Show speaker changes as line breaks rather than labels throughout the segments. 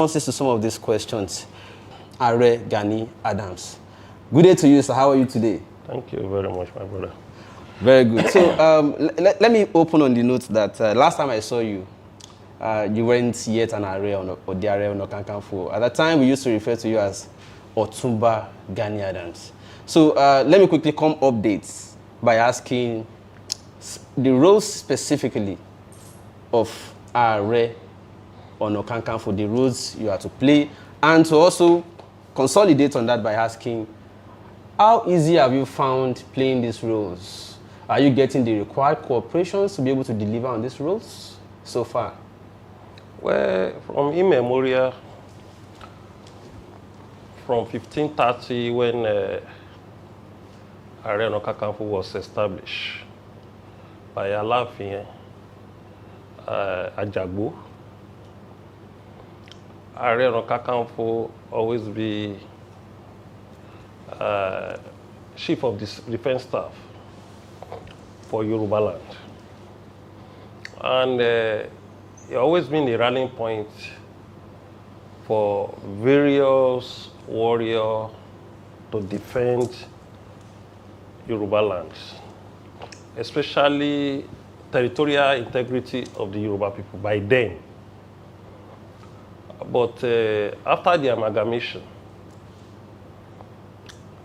Answers to some of these questions. Aare Gani Adams. Good day to you, sir. How are you today?
Thank you very much, my brother.
Very good. So let me open on the note that last time I saw you, you weren't yet an Aare or the Aare Ona Kakanfo. At that time, we used to refer to you as Otumba Gani Adams. So let me quickly come updates by asking the roles specifically of Aare Ona Kakanfo, the roles you are to play, and to also consolidate on that by asking, how easy have you found playing these roles? Are you getting the required cooperations to be able to deliver on these roles so far?
Well, from immemorial, from 1530 when Aare Ona Kakanfo was established by Alaafin Ajagbo, Aare Ona Kakanfo always be chief of the defense staff for Yoruba land. And it always been a rallying point for various warriors to defend Yoruba land, especially territorial integrity of the Yoruba people by then. But after the amalgamation,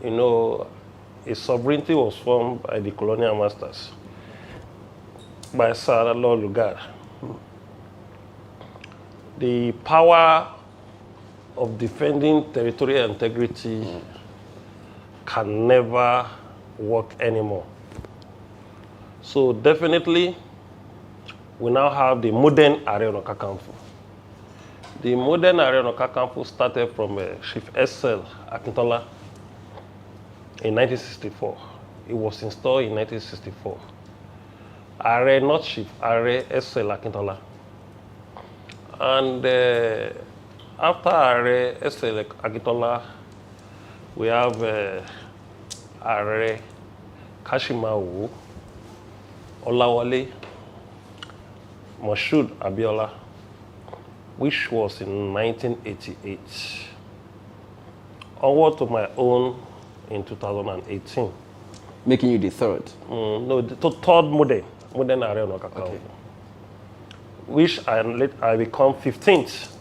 you know, a sovereignty was formed by the colonial masters, by Sir Lord Lugard. The power of defending territorial integrity can never work anymore. So definitely, we now have the modern Aare Ona Kakanfo. The modern Aare Ona Kakanfo started from Chief S.L. Akintola in 1964. It was installed in 1964. Aare, not Chief, Aare S.L. Akintola. And after Aare S.L. Akintola, we have Aare Kashimawo, Olawale, Moshood Abiola, which was in 1988. Onward to my own in 2018.
Making you the third?
No, the third modern Aare Ona Kakanfo. Okay. Which I become 15th.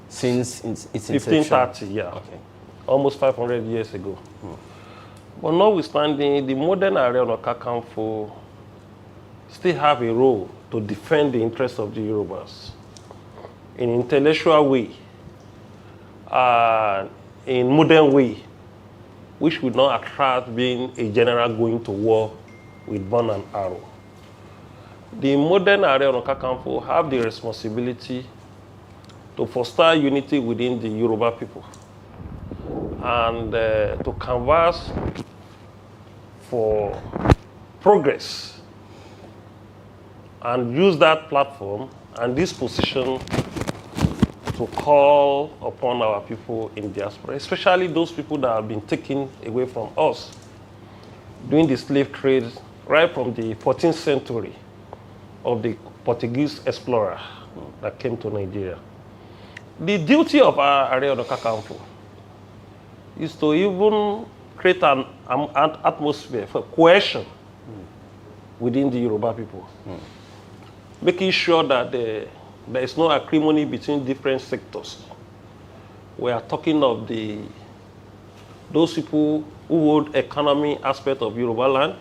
Since its inception?
1530, yeah. Okay. Almost 500 years ago. But notwithstanding, the modern Aare Ona Kakanfo still have a role to defend the interests of the Yorubas in intellectual way, in modern way, which would not attract being a general going to war with bow and arrow. The modern Aare Ona Kakanfo have the responsibility to foster unity within the Yoruba people and to canvass for progress and use that platform and this position to call upon our people in diaspora, especially those people that have been taken away from us during the slave trade right from the 14th century of the Portuguese explorer that came to Nigeria. The duty of our Aare Ona Kakanfo is to even create an atmosphere for cohesion within the Yoruba people, making sure that there is no acrimony between different sectors. We are talking of those people who hold economy aspect of Yoruba land,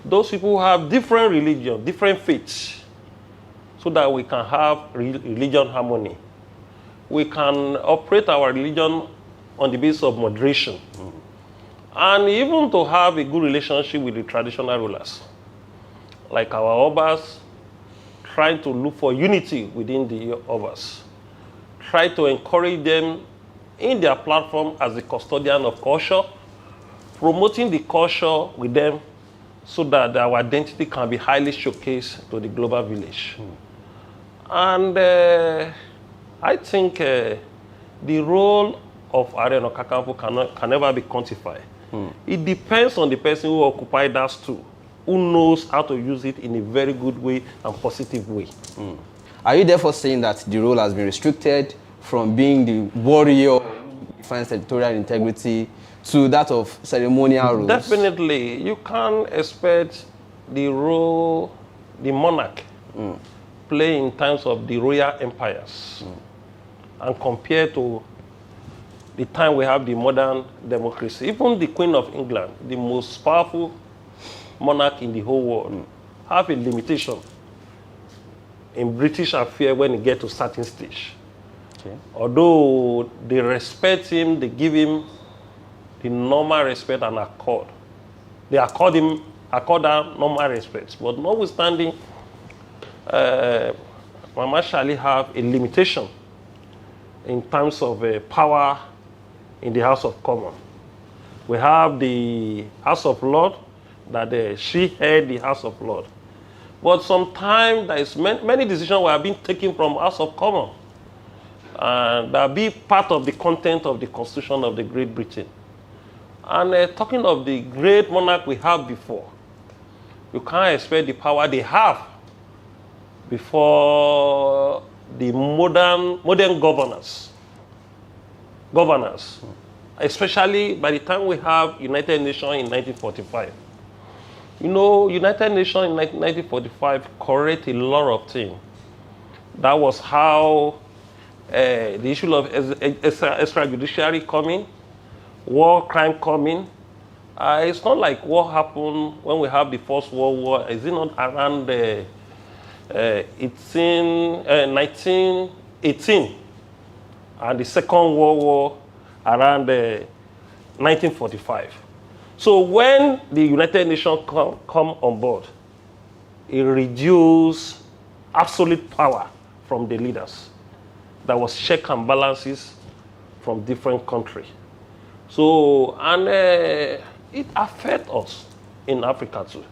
those people who have different religion, different faiths, so that we can have religion harmony. We can operate our religion on the basis of moderation, and even to have a good relationship with the traditional rulers, like our Obas, trying to look for unity within the Obas, try to encourage them in their platform as the custodian of culture, promoting the culture with them so that our identity can be highly showcased to the global village. And I think the role of Aare Ona Kakanfo can never be quantified. It depends on the person who occupies that stool, who knows how to use it in a very good way and positive way.
Are you therefore saying that the role has been restricted from being the warrior who defines territorial integrity to that of ceremonial roles?
Definitely. You can't expect the role the monarch play in times of the royal empires and compare to the time we have the modern democracy. Even the Queen of England, the most powerful monarch in the whole world, have a limitation in British affairs when it gets to certain stage.
Okay.
Although they respect him, they give him the normal respect and accord. They accord that normal respect. But notwithstanding, Mama Shali have a limitation in terms of power in the House of Commons. We have the House of Lords, that she head the House of Lords. But sometimes there is many decisions were being taken from House of Commons, and that be part of the content of the Constitution of the Great Britain. And talking of the great monarch we have before, you can't expect the power they have before the modern governors, especially by the time we have United Nations in 1945. You know, United Nations in 1945 correct a lot of things. That was how the issue of extrajudiciary coming, war crime coming. It's not like what happened when we have the First World War. Is it not around 1918? And the Second World War around 1945. So when the United Nations come on board, it reduced absolute power from the leaders. There was check and balances from different countries. So, and it affects us in Africa too.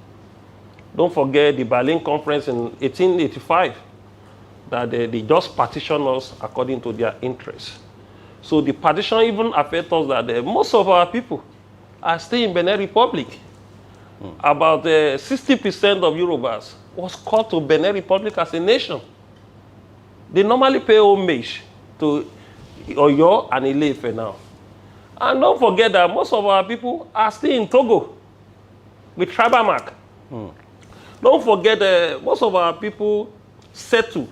Don't forget the Berlin Conference in 1885, that they just partition us according to their interests. So the partition even affects us that most of our people are still in Benin Republic. About 60% of Yorubas was called to Benin Republic as a nation. They normally pay homage to Oyo and Ile-Ife now. And don't forget that most of our people are still in Togo with tribal mark. Don't forget most of our people settle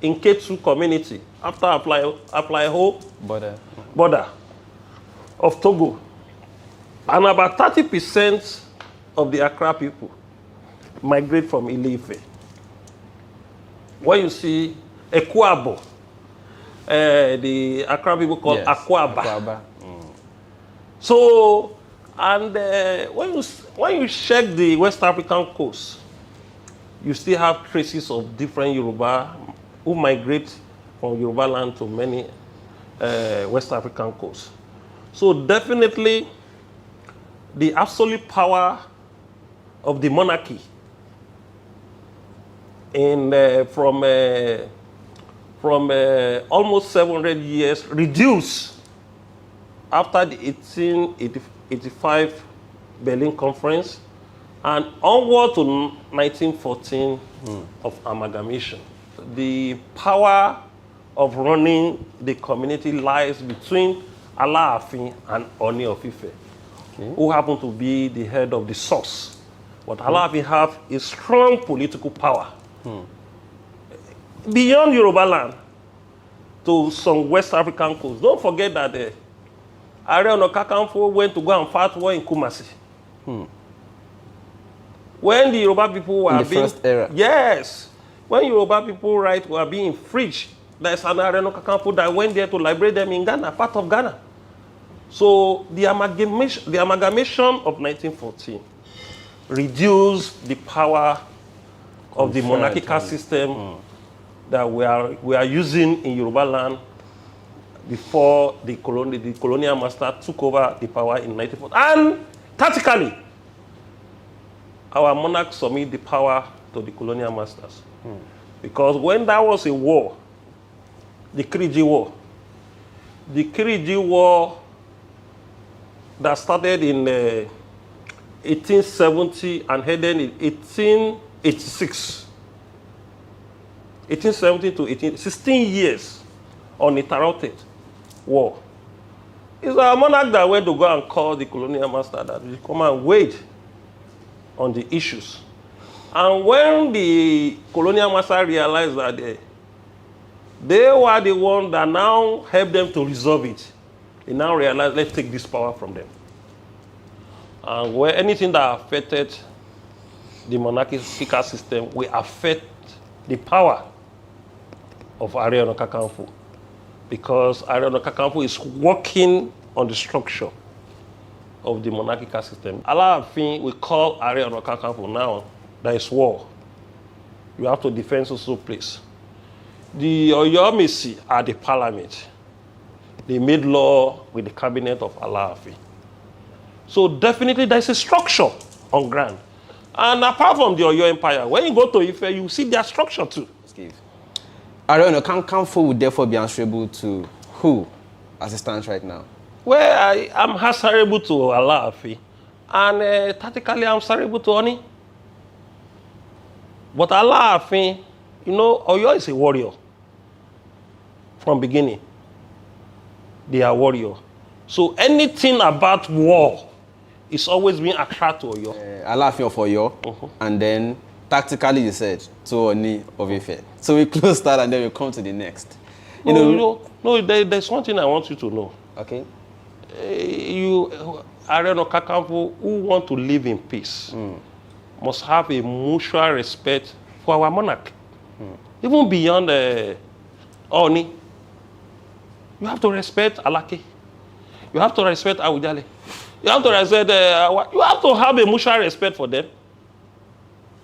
in Ketu community after apply whole border of Togo. And about 30% of the Accra people migrate from Ile-Ife. When you see Ekwabo, the Accra people call Akwaba. So, and when you check the West African coast, you still have traces of different Yoruba who migrate from Yoruba land to many West African coasts. So definitely, the absolute power of the monarchy from almost 700 years reduced after the 1885 Berlin Conference and onward to 1914 of amalgamation. The power of running the community lies between Alaafin and Oni of Ife, who happen to be the head of the source. But Alaafin have a strong political power beyond Yoruba land to some West African coasts. Don't forget that Aare Gani went to go and fight war in Kumasi. When the Yoruba people were being
first era.
Yes. When Yoruba people rights were being infringed, there's an Aare Gani that went there to liberate them in Ghana, part of Ghana. So the amalgamation of 1914 reduced the power of the monarchical system that we are using in Yoruba land before the colonial master took over the power in 1914. And tactically, our monarchs submit the power to the colonial masters. Because when there was a war, the Kiriji War that started in 1870 and ended in 1886. 1870 to 16 years uninterrupted war. It's a monarch that went to go and call the colonial master that will come and wait on the issues. And when the colonial master realized that they were the ones that now helped them to resolve it, they now realized, let's take this power from them. And where anything that affected the monarchical system will affect the power of Aare Kakanfo, because Aare Kakanfo is working on the structure of the monarchical system. Alaafin we call Aare Kakanfo now, there is war. You have to defend social place. The Oyomesi are the parliament. They made law with the cabinet of Alaafin. So definitely there is a structure on ground. And apart from the Oyo Empire, when you go to Ife, you see their structure too.
Aare Kakanfo would therefore be answerable to who as it stands right now?
Well, I am answerable to Alaafin, and tactically I'm answerable to Oni. But Alaafin, you know, Oyo is a warrior from beginning. They are warrior. So anything about war is always being attracted to Oyo.
Alaafin of Oyo, and then tactically you said to Oni of Ife. So we close that and then we come to the next.
There's one thing I want you to know.
Okay.
Aare Kakanfo, who want to live in peace, must have a mutual respect for our monarch. Even beyond Oni. You have to respect Alake. You have to respect Awujale. You have to respect, you have to have a mutual respect for them.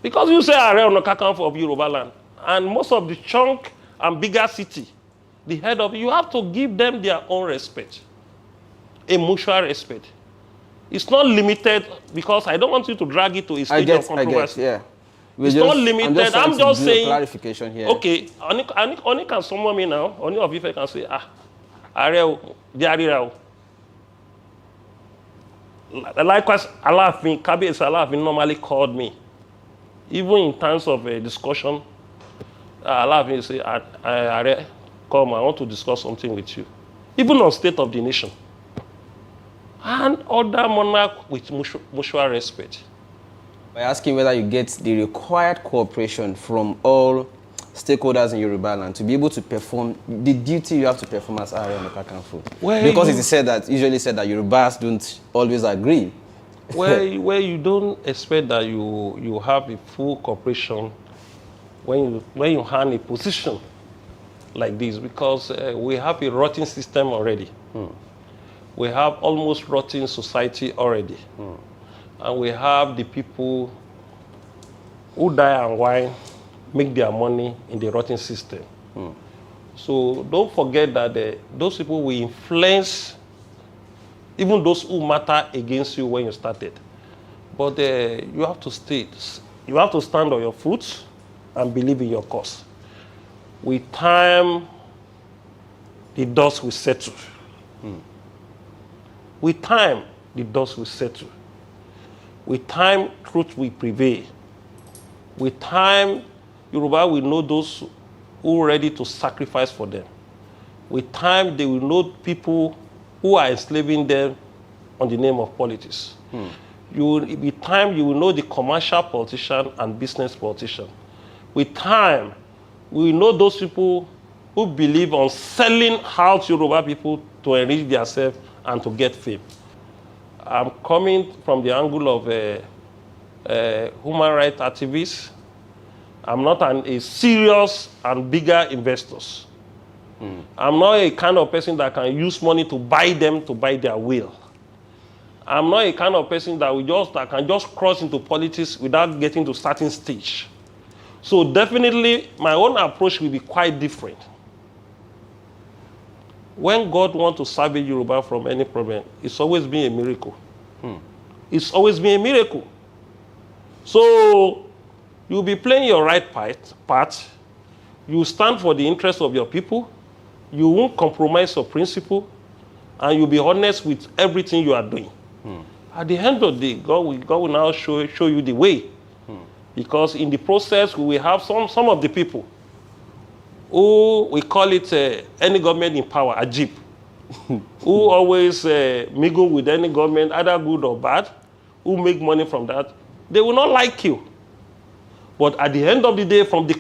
Because you say Aare Kakanfo of Yoruba land, and most of the chunk and bigger city, the head of it, you have to give them their own respect. A mutual respect. It's not limited, because I don't want you to drag it to a stage of controversy.
Yeah.
It's not limited. I'm just saying.
Clarification here.
Okay, Oni can summon me now. Oni of Ife can say, Aare Diarira. Likewise, Alaafin, Kabiyesi Alaafin normally called me. Even in terms of a discussion, Alaafin will say, Aare, come, I want to discuss something with you. Even on state of the nation. And other monarchs with mutual respect.
By asking whether you get the required cooperation from all stakeholders in Yoruba land to be able to perform the duty you have to perform as Aare Kakanfo. Because it is usually said that Yorubas don't always agree.
Where you don't expect that you have a full cooperation when you hand a position like this, because we have a rotten system already. We have almost rotten society already. And we have the people who die and whine, make their money in the rotten system. So don't forget that those people will influence even those who matter against you when you started. But you have to you have to stand on your foot and believe in your cause. With time, the dust will settle. With time, the dust will settle. With time, truth will prevail. With time, Yoruba will know those who are ready to sacrifice for them. With time, they will know people who are enslaving them on the name of politics. With time, you will know the commercial politician and business politician. With time, we will know those people who believe on selling out Yoruba people to enrich themselves and to get fame. I'm coming from the angle of a human rights activist. I'm not a serious and bigger investor. I'm not a kind of person that can use money to buy them to buy their will. I'm not a kind of person that can just cross into politics without getting to starting stage. So definitely my own approach will be quite different. When God wants to salvage Yoruba from any problem, it's always been a miracle. It's always been a miracle. So you'll be playing your right part. You stand for the interest of your people. You won't compromise your principle. And you'll be honest with everything you are doing. At the end of the day, God will now show you the way. Because in the process, we will have some of the people who we call it any government in power, a jeep, who always mingle with any government, either good or bad, who make money from that, they will not like you. But at the end of the day, from the